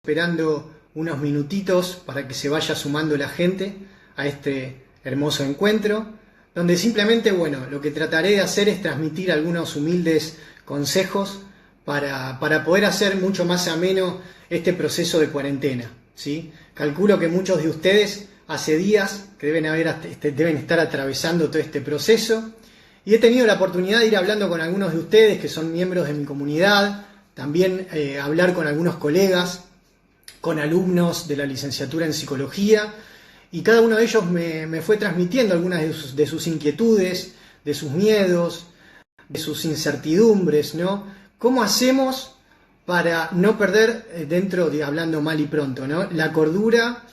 Esperando unos minutitos para que se vaya sumando la gente a este hermoso encuentro, donde simplemente, bueno, lo que trataré de hacer es transmitir algunos humildes consejos para poder hacer mucho más ameno este proceso de cuarentena, ¿sí? Calculo que muchos de ustedes hace días que deben estar atravesando todo este proceso, y he tenido la oportunidad de ir hablando con algunos de ustedes que son miembros de mi comunidad, también hablar con algunos colegas, con alumnos de la licenciatura en psicología, y cada uno de ellos me fue transmitiendo algunas de sus inquietudes, de sus miedos, de sus incertidumbres, ¿no? ¿Cómo hacemos para no perder, hablando mal y pronto, ¿no?, la cordura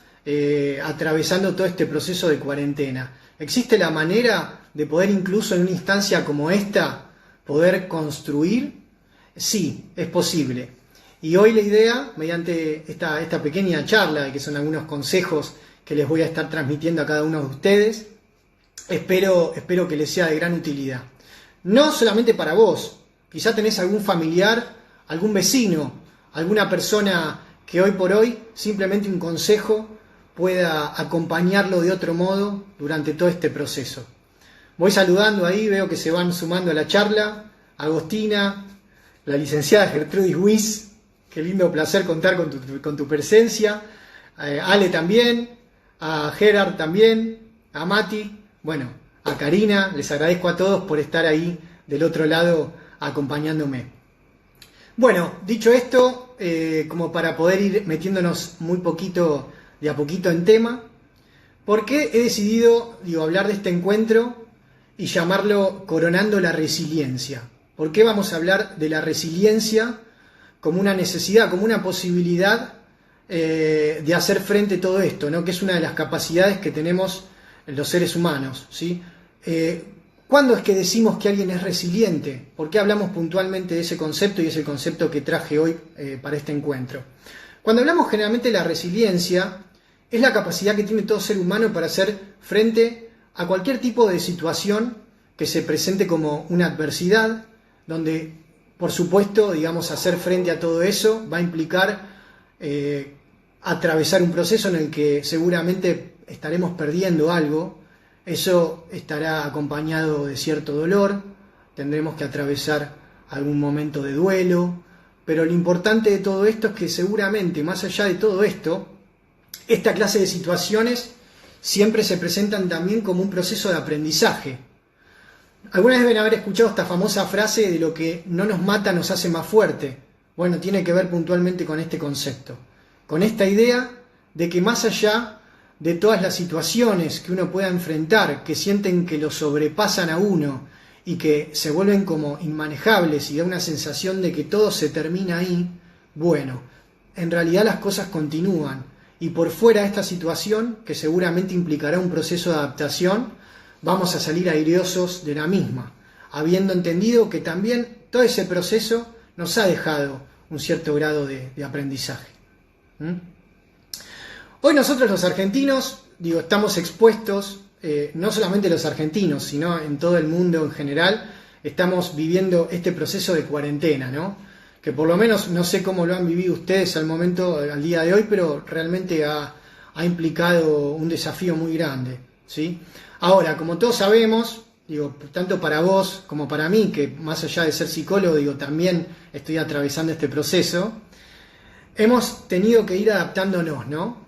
atravesando todo este proceso de cuarentena? ¿Existe la manera de poder, incluso en una instancia como esta, poder construir? Sí, es posible. Y hoy la idea, mediante esta pequeña charla, que son algunos consejos que les voy a estar transmitiendo a cada uno de ustedes, espero que les sea de gran utilidad. No solamente para vos, quizá tenés algún familiar, algún vecino, alguna persona que hoy por hoy simplemente un consejo pueda acompañarlo de otro modo durante todo este proceso. Voy saludando ahí, veo que se van sumando a la charla: Agostina, la licenciada Gertrudis Wyss. Qué lindo placer contar con tu presencia. Ale también, a Gerard también, a Mati, bueno, a Karina. Les agradezco a todos por estar ahí del otro lado acompañándome. Bueno, dicho esto, como para poder ir metiéndonos de a poquito en tema, ¿por qué he decidido, hablar de este encuentro y llamarlo Coronando la Resiliencia? ¿Por qué vamos a hablar de la resiliencia como una necesidad, como una posibilidad de hacer frente a todo esto, ¿no?, que es una de las capacidades que tenemos los seres humanos, ¿sí? ¿Cuándo es que decimos que alguien es resiliente? ¿Por qué hablamos puntualmente de ese concepto, y es el concepto que traje hoy para este encuentro? Cuando hablamos generalmente de la resiliencia, es la capacidad que tiene todo ser humano para hacer frente a cualquier tipo de situación que se presente como una adversidad, donde, por supuesto, hacer frente a todo eso va a implicar atravesar un proceso en el que seguramente estaremos perdiendo algo. Eso estará acompañado de cierto dolor, tendremos que atravesar algún momento de duelo, pero lo importante de todo esto es que seguramente, más allá de todo esto, esta clase de situaciones siempre se presentan también como un proceso de aprendizaje. Algunas deben haber escuchado esta famosa frase de lo que no nos mata nos hace más fuerte. Bueno, tiene que ver puntualmente con este concepto, con esta idea de que más allá de todas las situaciones que uno pueda enfrentar, que sienten que lo sobrepasan a uno y que se vuelven como inmanejables y da una sensación de que todo se termina ahí, bueno, en realidad las cosas continúan, y por fuera de esta situación, que seguramente implicará un proceso de adaptación, vamos a salir airosos de la misma, habiendo entendido que también todo ese proceso nos ha dejado un cierto grado de aprendizaje. Hoy nosotros los argentinos, estamos expuestos, no solamente los argentinos, sino en todo el mundo en general, estamos viviendo este proceso de cuarentena, ¿no?, que por lo menos no sé cómo lo han vivido ustedes al día de hoy, pero realmente ha implicado un desafío muy grande, ¿sí? Ahora, como todos sabemos, tanto para vos como para mí, que más allá de ser psicólogo, también estoy atravesando este proceso, hemos tenido que ir adaptándonos, ¿no?,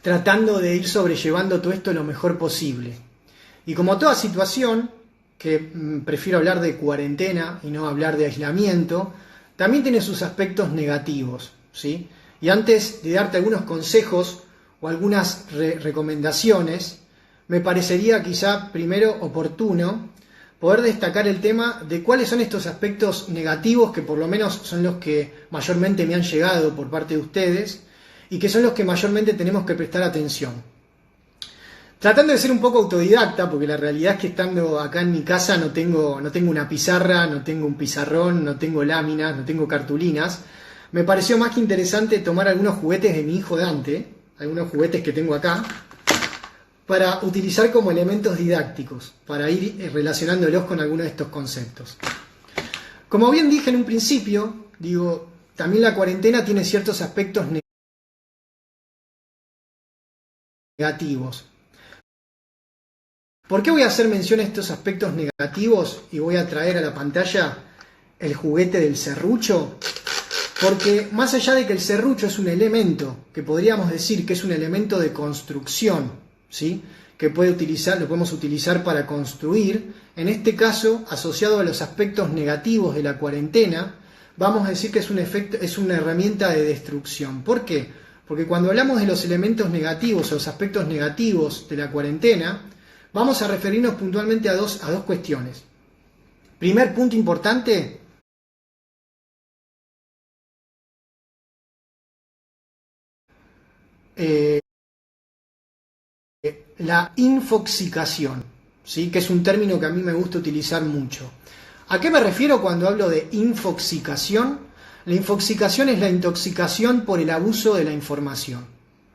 tratando de ir sobrellevando todo esto lo mejor posible. Y como toda situación, que prefiero hablar de cuarentena y no hablar de aislamiento, también tiene sus aspectos negativos, ¿sí? Y antes de darte algunos consejos o algunas recomendaciones, me parecería quizá primero oportuno poder destacar el tema de cuáles son estos aspectos negativos, que por lo menos son los que mayormente me han llegado por parte de ustedes y que son los que mayormente tenemos que prestar atención. Tratando de ser un poco autodidacta, porque la realidad es que estando acá en mi casa no tengo una pizarra, no tengo un pizarrón, no tengo láminas, no tengo cartulinas, me pareció más que interesante tomar algunos juguetes de mi hijo Dante, algunos juguetes que tengo acá, para utilizar como elementos didácticos, para ir relacionándolos con algunos de estos conceptos. Como bien dije en un principio, también la cuarentena tiene ciertos aspectos negativos. negativos. ¿Por qué voy a hacer mención a estos aspectos negativos y voy a traer a la pantalla el juguete del serrucho? Porque más allá de que el serrucho es un elemento, que podríamos decir que es un elemento de construcción, ¿sí?, que lo podemos utilizar para construir, en este caso, asociado a los aspectos negativos de la cuarentena, vamos a decir que es una herramienta de destrucción. ¿Por qué? Porque cuando hablamos de los elementos negativos o los aspectos negativos de la cuarentena, vamos a referirnos puntualmente a dos cuestiones. Primer punto importante: la infoxicación, ¿sí?, que es un término que a mí me gusta utilizar mucho. ¿A qué me refiero cuando hablo de infoxicación? La infoxicación es la intoxicación por el abuso de la información,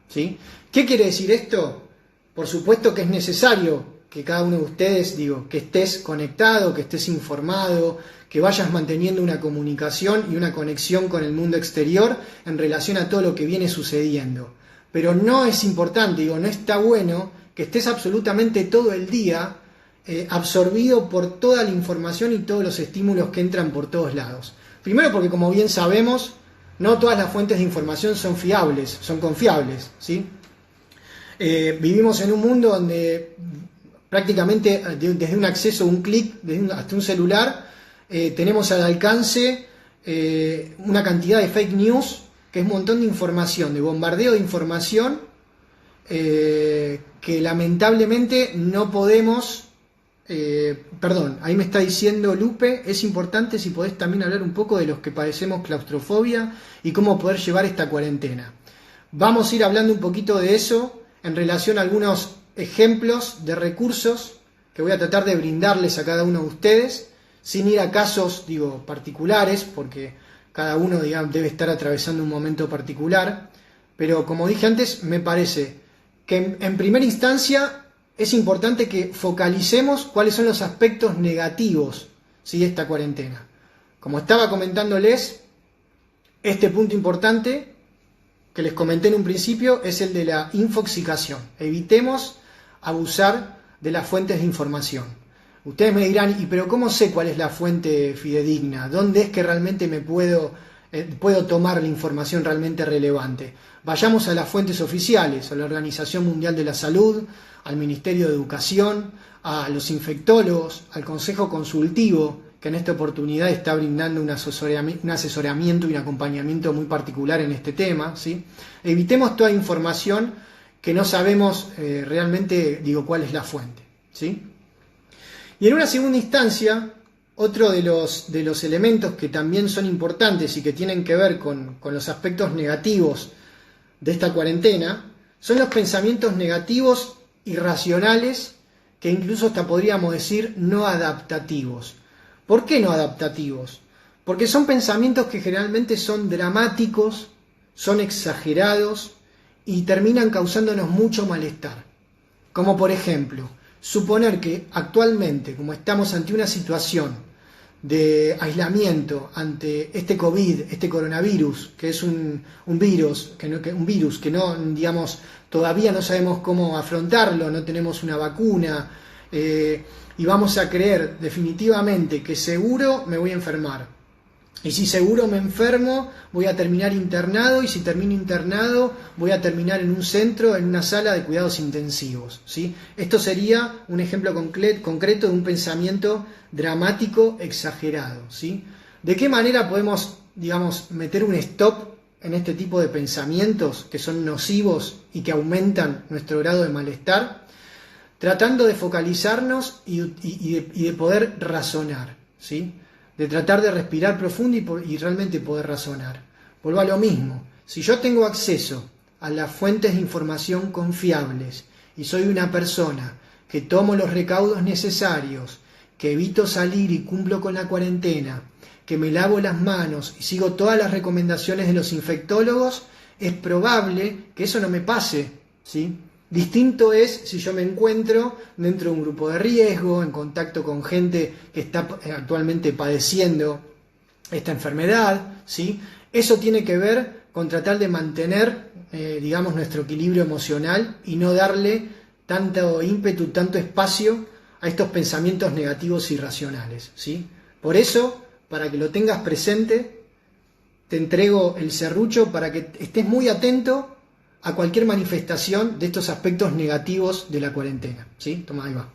¿sí? ¿Qué quiere decir esto? Por supuesto que es necesario que cada uno de ustedes, que estés conectado, que estés informado, que vayas manteniendo una comunicación y una conexión con el mundo exterior en relación a todo lo que viene sucediendo. Pero no es importante, no está bueno que estés absolutamente todo el día absorbido por toda la información y todos los estímulos que entran por todos lados. Primero porque, como bien sabemos, no todas las fuentes de información son fiables, son confiables, ¿sí? Vivimos en un mundo donde prácticamente desde un acceso, un clic, hasta un celular, tenemos al alcance una cantidad de fake news, que es un montón de información, de bombardeo de información, que lamentablemente no podemos... perdón, ahí me está diciendo Lupe, es importante si podés también hablar un poco de los que padecemos claustrofobia y cómo poder llevar esta cuarentena. Vamos a ir hablando un poquito de eso en relación a algunos ejemplos de recursos que voy a tratar de brindarles a cada uno de ustedes, sin ir a casos, particulares, porque cada uno, debe estar atravesando un momento particular, pero como dije antes, me parece que en primera instancia es importante que focalicemos cuáles son los aspectos negativos, ¿sí?, de esta cuarentena. Como estaba comentándoles, este punto importante que les comenté en un principio es el de la infoxicación. Evitemos abusar de las fuentes de información. Ustedes me dirán, pero ¿cómo sé cuál es la fuente fidedigna? ¿Dónde es que realmente puedo tomar la información realmente relevante? Vayamos a las fuentes oficiales, a la Organización Mundial de la Salud, al Ministerio de Educación, a los infectólogos, al Consejo Consultivo, que en esta oportunidad está brindando un asesoramiento y un acompañamiento muy particular en este tema, ¿sí? Evitemos toda información que no sabemos realmente, cuál es la fuente, ¿sí? Y en una segunda instancia, otro de los elementos que también son importantes y que tienen que ver con los aspectos negativos de esta cuarentena son los pensamientos negativos irracionales, que incluso hasta podríamos decir no adaptativos. ¿Por qué no adaptativos? Porque son pensamientos que generalmente son dramáticos, son exagerados y terminan causándonos mucho malestar. Como por ejemplo, suponer que actualmente, como estamos ante una situación de aislamiento ante este COVID, este coronavirus, que es un virus que no, todavía no sabemos cómo afrontarlo, no tenemos una vacuna, y vamos a creer definitivamente que seguro me voy a enfermar. Y si seguro me enfermo, voy a terminar internado, y si termino internado, voy a terminar en un centro, en una sala de cuidados intensivos, ¿sí? Esto sería un ejemplo concreto de un pensamiento dramático exagerado, ¿sí? ¿De qué manera podemos, meter un stop en este tipo de pensamientos que son nocivos y que aumentan nuestro grado de malestar? Tratando de focalizarnos y de poder razonar, ¿sí? De tratar de respirar profundo y realmente poder razonar. Vuelvo a lo mismo. Si yo tengo acceso a las fuentes de información confiables y soy una persona que tomo los recaudos necesarios, que evito salir y cumplo con la cuarentena, que me lavo las manos y sigo todas las recomendaciones de los infectólogos, es probable que eso no me pase, ¿sí? Distinto es si yo me encuentro dentro de un grupo de riesgo, en contacto con gente que está actualmente padeciendo esta enfermedad, ¿sí? Eso tiene que ver con tratar de mantener, digamos, nuestro equilibrio emocional y no darle tanto ímpetu, tanto espacio a estos pensamientos negativos irracionales, ¿sí? Por eso, para que lo tengas presente, te entrego el serrucho para que estés muy atento a cualquier manifestación de estos aspectos negativos de la cuarentena, ¿sí? Toma, ahí va.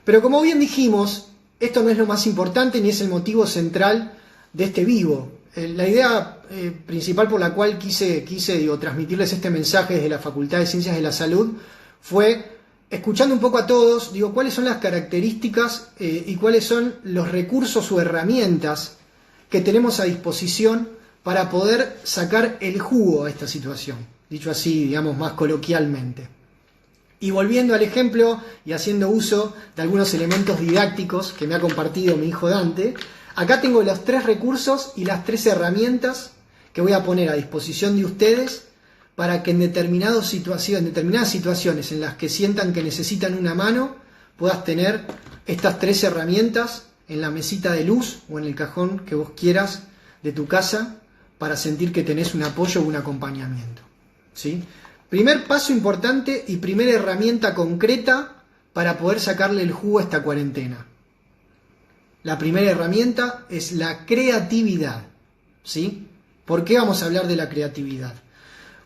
Pero como bien dijimos, esto no es lo más importante ni es el motivo central de este vivo. La idea principal por la cual quise transmitirles este mensaje desde la Facultad de Ciencias de la Salud fue, escuchando un poco a todos, cuáles son las características y cuáles son los recursos o herramientas que tenemos a disposición para poder sacar el jugo a esta situación, dicho así, digamos, más coloquialmente. Y volviendo al ejemplo y haciendo uso de algunos elementos didácticos que me ha compartido mi hijo Dante, acá tengo los 3 recursos y las 3 herramientas que voy a poner a disposición de ustedes para que en determinadas situaciones en las que sientan que necesitan una mano, puedas tener estas 3 herramientas en la mesita de luz o en el cajón que vos quieras de tu casa para sentir que tenés un apoyo o un acompañamiento, ¿sí? Primer paso importante y primera herramienta concreta para poder sacarle el jugo a esta cuarentena. La primera herramienta es la creatividad, ¿sí? ¿Por qué vamos a hablar de la creatividad?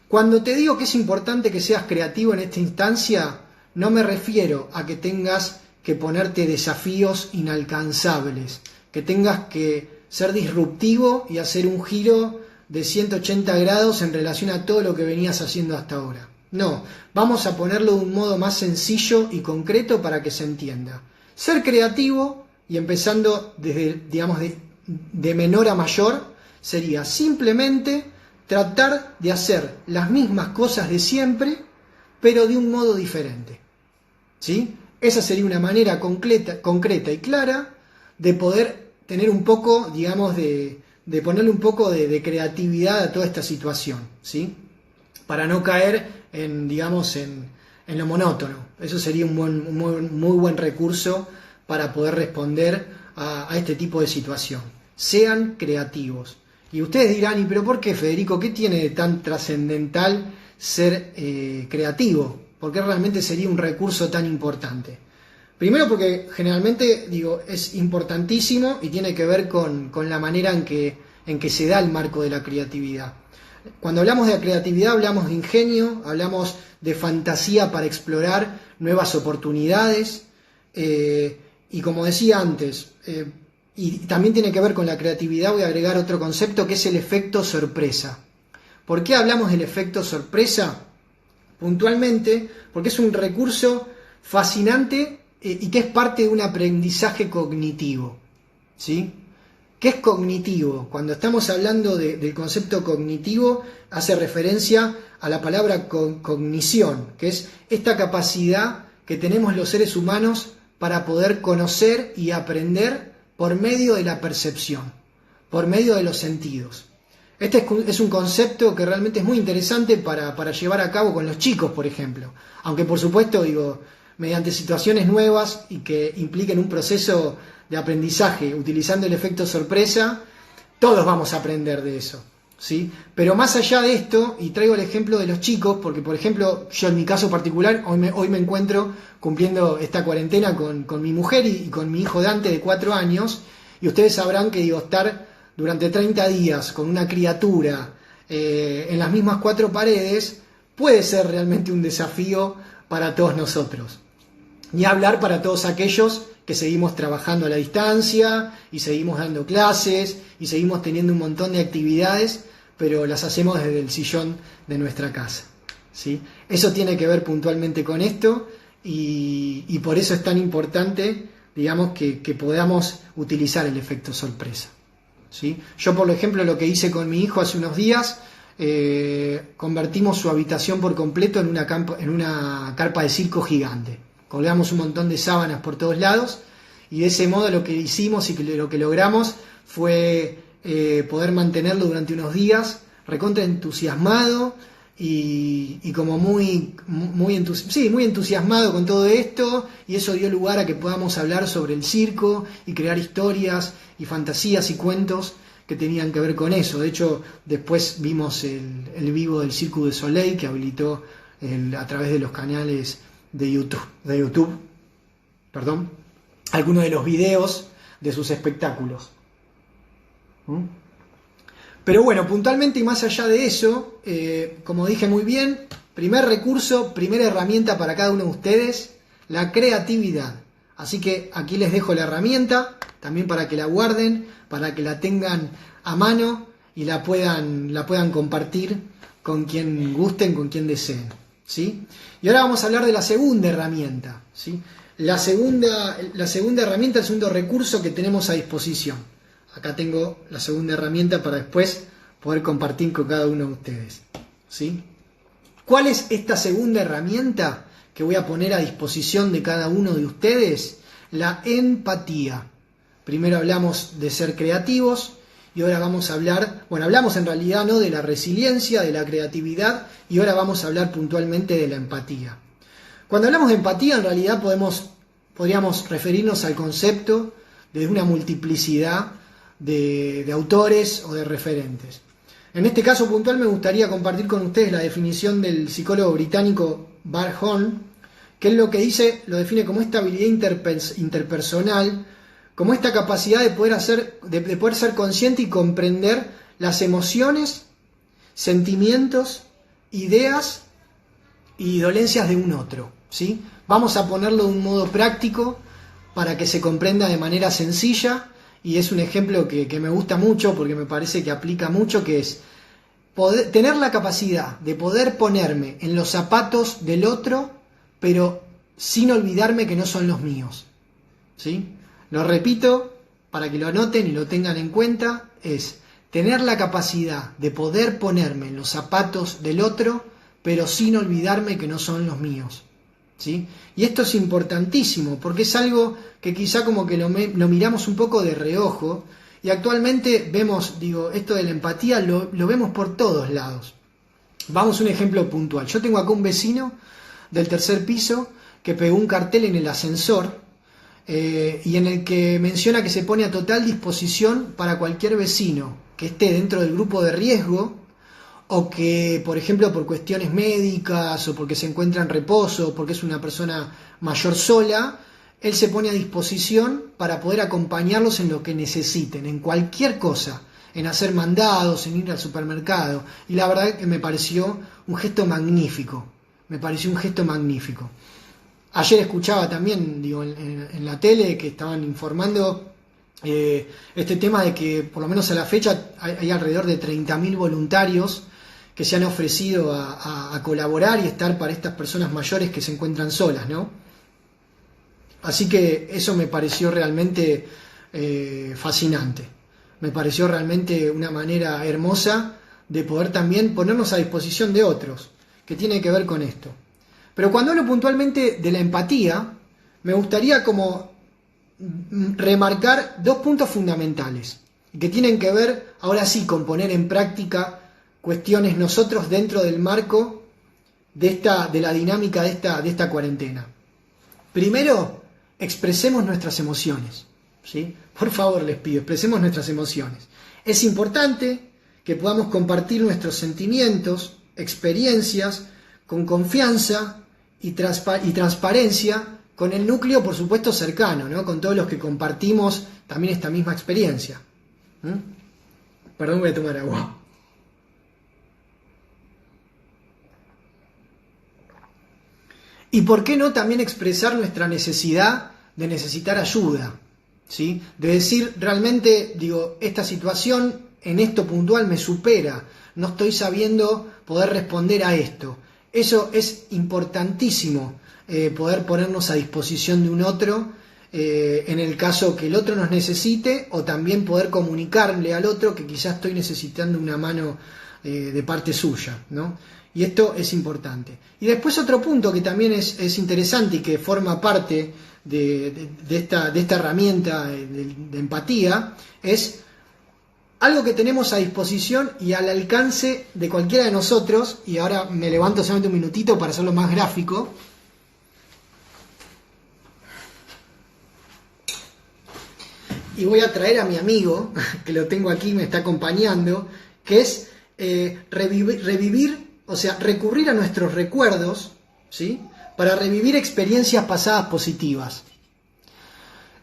Cuando te digo que es importante que seas creativo en esta instancia, no me refiero a que tengas que ponerte desafíos inalcanzables, que tengas que ser disruptivo y hacer un giro de 180 grados en relación a todo lo que venías haciendo hasta ahora. No, vamos a ponerlo de un modo más sencillo y concreto para que se entienda. Ser creativo, y empezando desde, digamos, de menor a mayor, sería simplemente tratar de hacer las mismas cosas de siempre, pero de un modo diferente, ¿sí? Esa sería una manera concreta y clara de poder tener un poco, digamos, de ponerle un poco de creatividad a toda esta situación, ¿sí? Para no caer en, digamos, en lo monótono. Eso sería un muy buen recurso para poder responder a este tipo de situación. Sean creativos. Y ustedes dirán, ¿y pero por qué, Federico? ¿Qué tiene de tan trascendental ser creativo? ¿Por qué realmente sería un recurso tan importante? Primero porque generalmente, es importantísimo y tiene que ver con la manera en que se da el marco de la creatividad. Cuando hablamos de la creatividad hablamos de ingenio, hablamos de fantasía para explorar nuevas oportunidades y como decía antes, y también tiene que ver con la creatividad, voy a agregar otro concepto que es el efecto sorpresa. ¿Por qué hablamos del efecto sorpresa? Puntualmente, porque es un recurso fascinante y que es parte de un aprendizaje cognitivo, ¿sí? ¿Qué es cognitivo? Cuando estamos hablando del concepto cognitivo, hace referencia a la palabra cognición, que es esta capacidad que tenemos los seres humanos para poder conocer y aprender por medio de la percepción, por medio de los sentidos. Este es un concepto que realmente es muy interesante para llevar a cabo con los chicos, por ejemplo. Aunque por supuesto, mediante situaciones nuevas y que impliquen un proceso de aprendizaje utilizando el efecto sorpresa, todos vamos a aprender de eso, ¿sí? Pero más allá de esto, y traigo el ejemplo de los chicos, porque por ejemplo, yo en mi caso particular, hoy me encuentro cumpliendo esta cuarentena con mi mujer y con mi hijo Dante de 4 años, y ustedes sabrán que estar durante 30 días con una criatura en las mismas 4 paredes puede ser realmente un desafío para todos nosotros. Ni hablar para todos aquellos que seguimos trabajando a la distancia y seguimos dando clases y seguimos teniendo un montón de actividades, pero las hacemos desde el sillón de nuestra casa, ¿sí? Eso tiene que ver puntualmente con esto y por eso es tan importante, que podamos utilizar el efecto sorpresa, ¿sí? Yo, por ejemplo, lo que hice con mi hijo hace unos días, convertimos su habitación por completo en una carpa de circo gigante. Colgamos un montón de sábanas por todos lados y de ese modo lo que hicimos y lo que logramos fue poder mantenerlo durante unos días recontra entusiasmado y como muy entusiasmado con todo esto, y eso dio lugar a que podamos hablar sobre el circo y crear historias y fantasías y cuentos que tenían que ver con eso. De hecho, después vimos el vivo del Cirque du Soleil que habilitó a través de los canales de YouTube, perdón, algunos de los videos de sus espectáculos. Pero bueno, puntualmente y más allá de eso, como dije muy bien, primer recurso, primera herramienta para cada uno de ustedes, la creatividad. Así que aquí les dejo la herramienta, también para que la guarden, para que la tengan a mano y la puedan compartir con quien gusten, con quien deseen, ¿sí? Y ahora vamos a hablar de la segunda herramienta, ¿sí? La segunda herramienta, el segundo recurso que tenemos a disposición. Acá tengo la segunda herramienta para después poder compartir con cada uno de ustedes, ¿sí? ¿Cuál es esta segunda herramienta que voy a poner a disposición de cada uno de ustedes? La empatía. Primero hablamos de ser creativos y ahora vamos a hablar, bueno, hablamos en realidad no de la resiliencia, de la creatividad, y ahora vamos a hablar puntualmente de la empatía. Cuando hablamos de empatía, en realidad podríamos referirnos al concepto de una multiplicidad de autores o de referentes. En este caso puntual me gustaría compartir con ustedes la definición del psicólogo británico Bart Ehrman, que él lo que dice, lo define como esta habilidad interpersonal, como esta capacidad de poder ser consciente y comprender las emociones, sentimientos, ideas y dolencias de un otro, ¿sí? Vamos a ponerlo de un modo práctico para que se comprenda de manera sencilla, y es un ejemplo que me gusta mucho porque me parece que aplica mucho, que es tener la capacidad de poder ponerme en los zapatos del otro, pero sin olvidarme que no son los míos, ¿sí? Lo repito para que lo anoten y lo tengan en cuenta, es tener la capacidad de poder ponerme en los zapatos del otro, pero sin olvidarme que no son los míos, ¿sí? Y esto es importantísimo porque es algo que quizá como que lo miramos un poco de reojo, y actualmente vemos, esto de la empatía lo vemos por todos lados. Vamos a un ejemplo puntual. Yo tengo acá un vecino del tercer piso que pegó un cartel en el ascensor y en el que menciona que se pone a total disposición para cualquier vecino que esté dentro del grupo de riesgo, o que, por ejemplo, por cuestiones médicas o porque se encuentra en reposo, porque es una persona mayor sola, él se pone a disposición para poder acompañarlos en lo que necesiten, en cualquier cosa, en hacer mandados, en ir al supermercado. Y la verdad que me pareció un gesto magnífico, Ayer escuchaba también, en la tele que estaban informando este tema de que por lo menos a la fecha hay alrededor de 30.000 voluntarios que se han ofrecido a colaborar y estar para estas personas mayores que se encuentran solas, ¿no? Así que eso me pareció realmente fascinante. Me pareció realmente una manera hermosa de poder también ponernos a disposición de otros, que tiene que ver con esto. Pero cuando hablo puntualmente de la empatía, me gustaría como remarcar dos puntos fundamentales, que tienen que ver, ahora sí, con poner en práctica cuestiones nosotros dentro del marco de la dinámica de esta cuarentena. Primero, expresemos nuestras emociones, ¿sí? Por favor, les pido, expresemos nuestras emociones. Es importante que podamos compartir nuestros sentimientos, experiencias, con confianza y transparencia con el núcleo, por supuesto, cercano, ¿no? Con todos los que compartimos también esta misma experiencia. Perdón, voy a tomar agua. Y por qué no también expresar nuestra necesidad de necesitar ayuda, ¿sí? De decir, realmente, esta situación en esto puntual me supera, no estoy sabiendo poder responder a esto. Eso es importantísimo, poder ponernos a disposición de un otro, en el caso que el otro nos necesite, o también poder comunicarle al otro que quizás estoy necesitando una mano de parte suya, ¿no? Y esto es importante. Y después otro punto que también es interesante y que forma parte de esta herramienta de empatía, es algo que tenemos a disposición y al alcance de cualquiera de nosotros. Y ahora me levanto solamente un minutito para hacerlo más gráfico. y voy a traer a mi amigo, que lo tengo aquí, me está acompañando, que es revivir, o sea, recurrir a nuestros recuerdos, ¿sí? Para revivir experiencias pasadas positivas.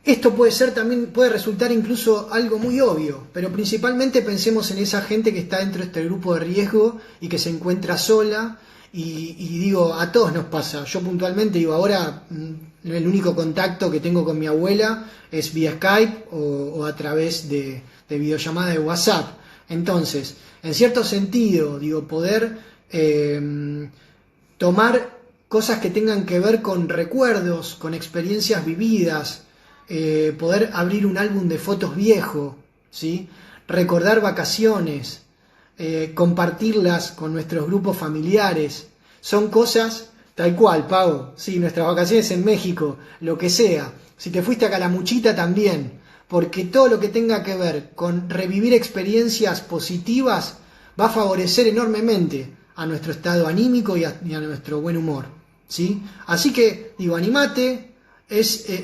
Esto puede ser también, puede resultar incluso algo muy obvio, pero principalmente pensemos en esa gente que está dentro de este grupo de riesgo y que se encuentra sola. Y digo, a todos nos pasa. Yo puntualmente digo, ahora el único contacto que tengo con mi abuela es vía Skype o a través de videollamada de WhatsApp. Entonces, en cierto sentido, digo, poder tomar cosas que tengan que ver con recuerdos, con experiencias vividas, poder abrir un álbum de fotos viejo, ¿sí? Recordar vacaciones, compartirlas con nuestros grupos familiares. Son cosas tal cual, Pau. Sí, nuestras vacaciones en México, lo que sea. Si te fuiste a Calamuchita también, porque todo lo que tenga que ver con revivir experiencias positivas va a favorecer enormemente a nuestro estado anímico y a nuestro buen humor, ¿sí? Así que, digo, animate.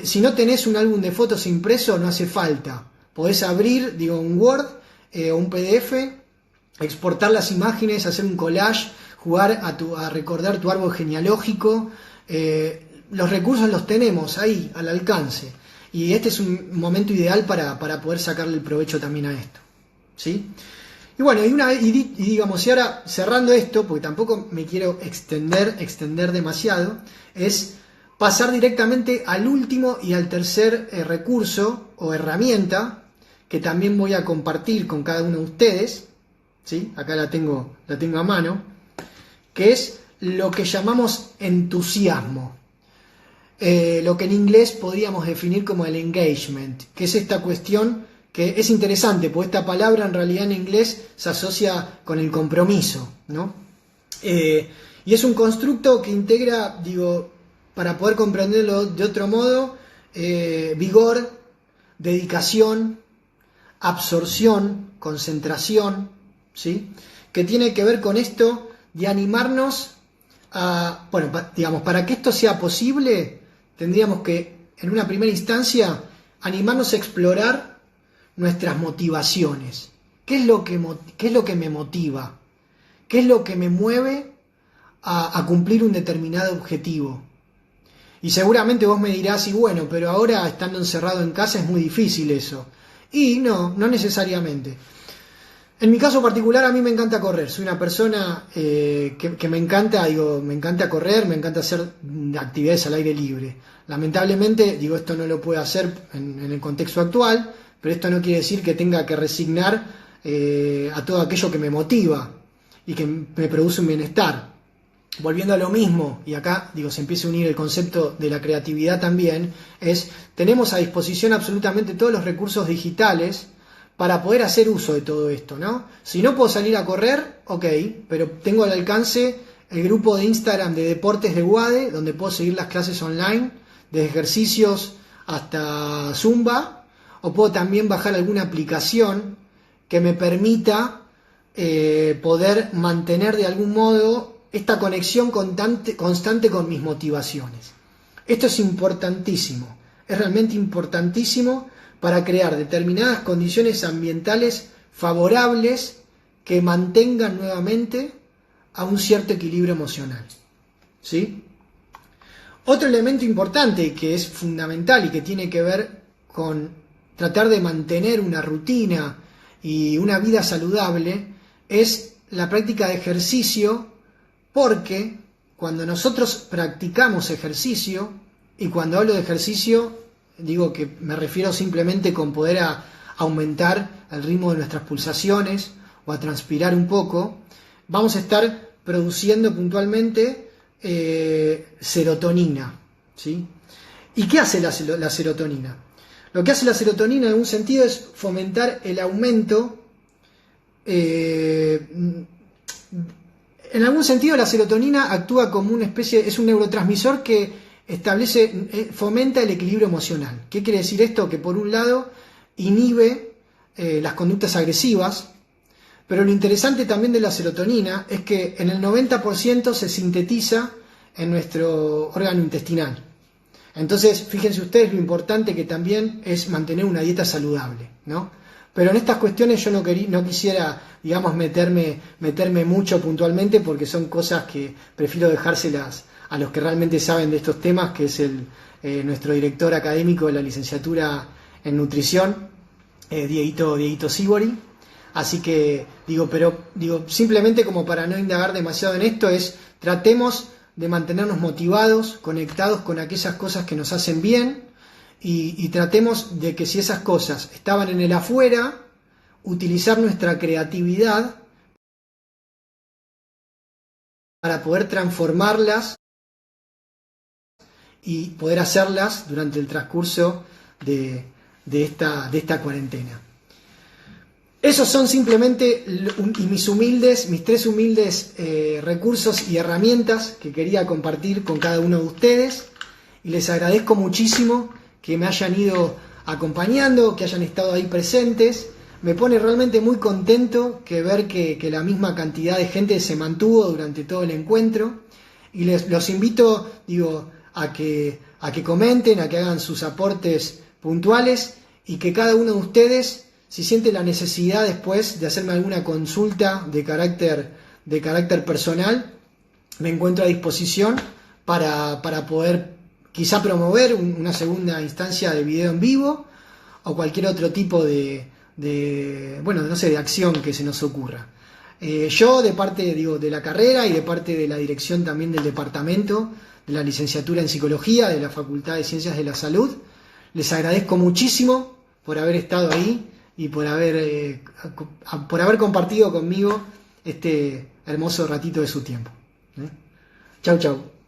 Si no tenés un álbum de fotos impreso, no hace falta. Podés abrir, digo, un Word o un PDF, exportar las imágenes, hacer un collage, jugar a recordar tu árbol genealógico. Los recursos los tenemos ahí, al alcance. Y este es un momento ideal para poder sacarle el provecho también a esto, ¿sí? Y bueno, y digamos, y ahora cerrando esto, porque tampoco me quiero extender demasiado, es pasar directamente al último y al tercer recurso o herramienta que también voy a compartir con cada uno de ustedes, ¿sí? Acá la tengo a mano, que es lo que llamamos entusiasmo. Lo que en inglés podríamos definir como el engagement, que es esta cuestión que es interesante, porque esta palabra en realidad en inglés se asocia con el compromiso, ¿no? Y es un constructo que integra, digo, para poder comprenderlo de otro modo, vigor, dedicación, absorción, concentración, ¿sí? Que tiene que ver con esto de animarnos a, bueno, digamos, para que esto sea posible, tendríamos que, en una primera instancia, animarnos a explorar nuestras motivaciones. ¿Qué es lo que me motiva? ¿Qué es lo que me mueve a cumplir un determinado objetivo? Y seguramente vos me dirás, y bueno, pero ahora estando encerrado en casa es muy difícil eso. Y no necesariamente. En mi caso particular, a mí me encanta correr. Soy una persona que me encanta correr, me encanta hacer actividades al aire libre. Lamentablemente, digo, esto no lo puedo hacer en el contexto actual, pero esto no quiere decir que tenga que resignar a todo aquello que me motiva y que me produce un bienestar. Volviendo a lo mismo, y acá digo, se empieza a unir el concepto de la creatividad también, tenemos a disposición absolutamente todos los recursos digitales para poder hacer uso de todo esto, ¿no? Si no puedo salir a correr, ok, pero tengo al alcance el grupo de Instagram de deportes de UADE, donde puedo seguir las clases online, desde ejercicios hasta Zumba, o puedo también bajar alguna aplicación que me permita poder mantener de algún modo esta conexión constante con mis motivaciones. Esto es importantísimo, es realmente importantísimo para crear determinadas condiciones ambientales favorables que mantengan nuevamente a un cierto equilibrio emocional, ¿sí? Otro elemento importante que es fundamental y que tiene que ver con tratar de mantener una rutina y una vida saludable es la práctica de ejercicio, porque cuando nosotros practicamos ejercicio, y cuando hablo de ejercicio digo que me refiero simplemente con poder aumentar el ritmo de nuestras pulsaciones o a transpirar un poco, vamos a estar produciendo puntualmente serotonina, ¿sí? ¿Y qué hace la serotonina? Lo que hace la serotonina en algún sentido es fomentar el aumento. En algún sentido la serotonina actúa como una especie, es un neurotransmisor que fomenta el equilibrio emocional. ¿Qué quiere decir esto? Que por un lado inhibe las conductas agresivas, pero lo interesante también de la serotonina es que en el 90% se sintetiza en nuestro órgano intestinal. Entonces, fíjense ustedes lo importante que también es mantener una dieta saludable, ¿no? Pero en estas cuestiones yo no quisiera, digamos, meterme mucho puntualmente, porque son cosas que prefiero dejárselas a los que realmente saben de estos temas, que es nuestro director académico de la licenciatura en nutrición, Dieguito Sibori. Así que digo, simplemente como para no indagar demasiado en esto, tratemos de mantenernos motivados, conectados con aquellas cosas que nos hacen bien, y tratemos de que si esas cosas estaban en el afuera, utilizar nuestra creatividad para poder transformarlas y poder hacerlas durante el transcurso de esta cuarentena. Esos son simplemente mis tres humildes recursos y herramientas que quería compartir con cada uno de ustedes, y les agradezco muchísimo que me hayan ido acompañando, que hayan estado ahí presentes. Me pone realmente muy contento ver que la misma cantidad de gente se mantuvo durante todo el encuentro, y los invito, a que comenten, a que hagan sus aportes puntuales, y que cada uno de ustedes, si siente la necesidad después de hacerme alguna consulta de carácter personal, me encuentro a disposición para poder quizá promover una segunda instancia de video en vivo, o cualquier otro tipo de acción que se nos ocurra. Yo, de parte de la carrera y de parte de la dirección también del departamento de la licenciatura en Psicología de la Facultad de Ciencias de la Salud, les agradezco muchísimo por haber estado ahí y por haber compartido conmigo este hermoso ratito de su tiempo. Chau, chau.